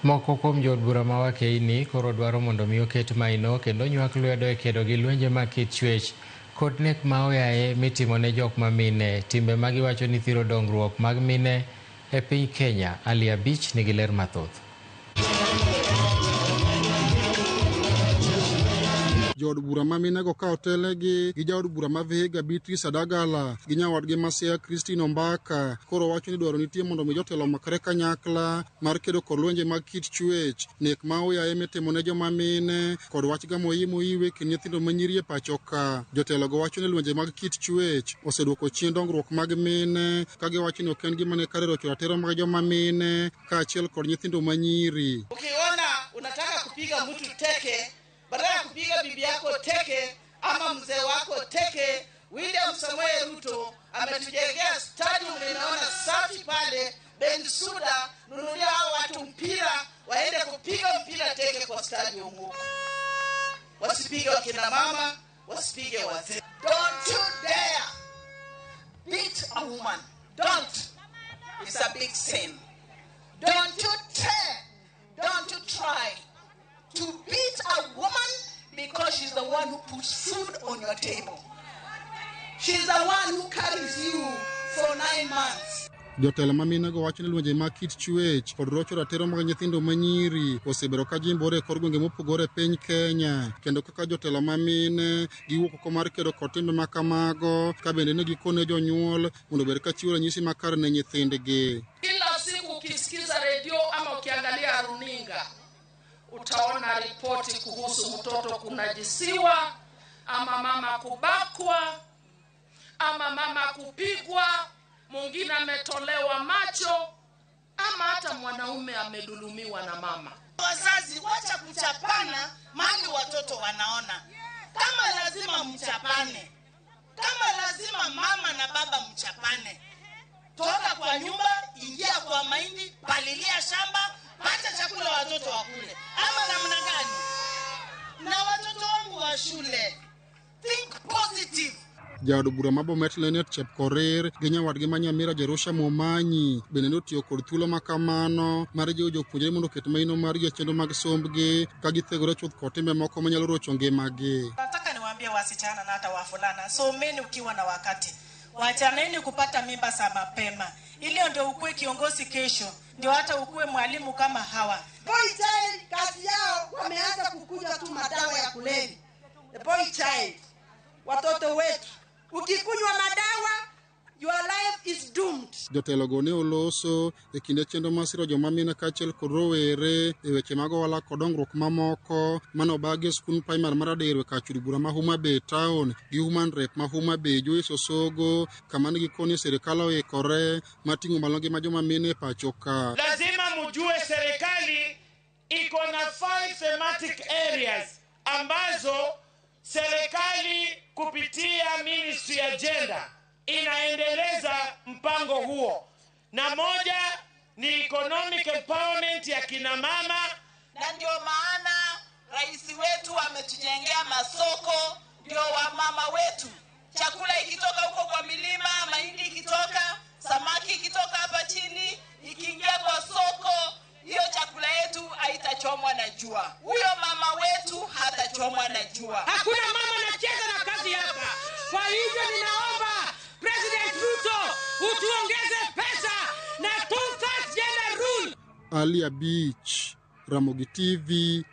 Moko kuom jood bura ma wakeini koro dwaro mondo mi oket maino kendo nywak lwedo e kedo gi lwenje mag kit chwech kod nek ma oyaye mitimo ne jok ma mine, timbe ma giwacho ni thiro dongruok mag mine e piny Kenya. Ali Abich nigi ler mathoth. Jood bura ma minego ka otelegi gi jaod bura ma Vihiga Beatrice Adagala gi nyawadgi Masia Christine Ombaka koro wacho ni dwaro nitie mondo mi jotelo makre kanyakla mar kedo kod lwenje mag kit chwech, nek ma oyaye mitimo ne joma mine kod wach ga moiwe kind nyithindo manyiri e pacho ka. Jotelo go wacho ni lwenje mag kit chwech oseduoko chien dongruok mag mine, ka giwacho ni ok en gima ne kare rocho ratiro mag joma mine kaachiel kod nyithindo manyiri. Ukiona unataka kupiga mtu teke, badala ya kupiga bibi yako teke ama mzee wako teke, William Samoei Ruto ametujengea stadium, nimeona safi pale Bensouda. Nunulia hao watu mpira waende kupiga mpira teke kwa stadium huko. Wasipige wakina mama, wasipige wazee. Don't you dare beat a woman. Don't. It's a big sin. Don't you dare. Don't you try to beat a woman because she's the one who puts food on your table. She's the one who carries you for 9 months. Jotelo ma minego wacho ni lwenje mag kit chwech kod rocho ratiro mag nyithindo manyiri osebedo ka jimbore e kor gwenge mopogore e piny Kenya, kendo kaka jotelo ma mine giwuok oko mar kedo kod timbe ma kamago, ka bende ne gikone jonyuol mondo obed ka chiwo ranyisi makare ne nyithindgi. Kila siku ukisikiza redio ama ukiangalia runinga, utaona ripoti kuhusu mtoto kunajisiwa, ama mama kubakwa, ama mama kupigwa, mwingine ametolewa macho, ama hata mwanaume amedhulumiwa na mama. Wazazi wacha kuchapana mali watoto wanaona. Kama lazima mchapane, kama lazima mama na baba mchapane, toka kwa nyumba, ingia kwa mahindi, palilia shamba, pata chakula watoto wakule. Ama namna gani? Na watoto wangu wa shule, think positive. Jaod bura ma Bomet Lenet Chepkorir gi nyawadgi ma Nyamira Jerusha Momanyi bende notiyo kod thuolo makamano mar jiwo jopuonjre mondo oket maino mar chenro mag sombgi ka githegore chuth kod timbe moko manyalo rocho ngimagi. Nataka niwaambie wasichana na hata wavulana, someni ukiwa na wakati. Wachaneni kupata mimba za mapema. Ili ndio ukue kiongozi kesho, ndio hata ukue mwalimu kama hawa. Boy child kazi yao wameanza kukunywa tu madawa ya kulevya. The boy child, watoto wetu, ukikunywa madawa, your life is doomed. Jotelo go ne oloso e kinde chenro masiro joma mine kaachiel kod rowere e weche mag ohala kod dongruok mamoko manobagi e skul primar mar Aderwe kachudi bura ma Homa Bay Town gi Human Rep ma Homa Bay Joyce Osogo, kama ne gikone serikali oikore mating'o malo ngima joma mine e pacho ka. Lazima mjue serikali iko na 5 thematic areas ambazo serikali kupitia Ministry Agenda inaendeleza mpango huo, na moja ni economic empowerment ya kina mama, na ndio maana rais wetu ametujengea masoko, ndio wamama wetu chakula ikitoka huko kwa milima, mahindi ikitoka, samaki ikitoka hapa chini, ikiingia kwa soko, hiyo chakula yetu haitachomwa na jua. Huyo mama wetu hatachomwa na jua. Hakuna mama anacheza na kazi hapa. Kwa hivyo ninaomba President Ruto utuongeze pesa na 2/3 gender rule. Ali Abich, Ramogi TV.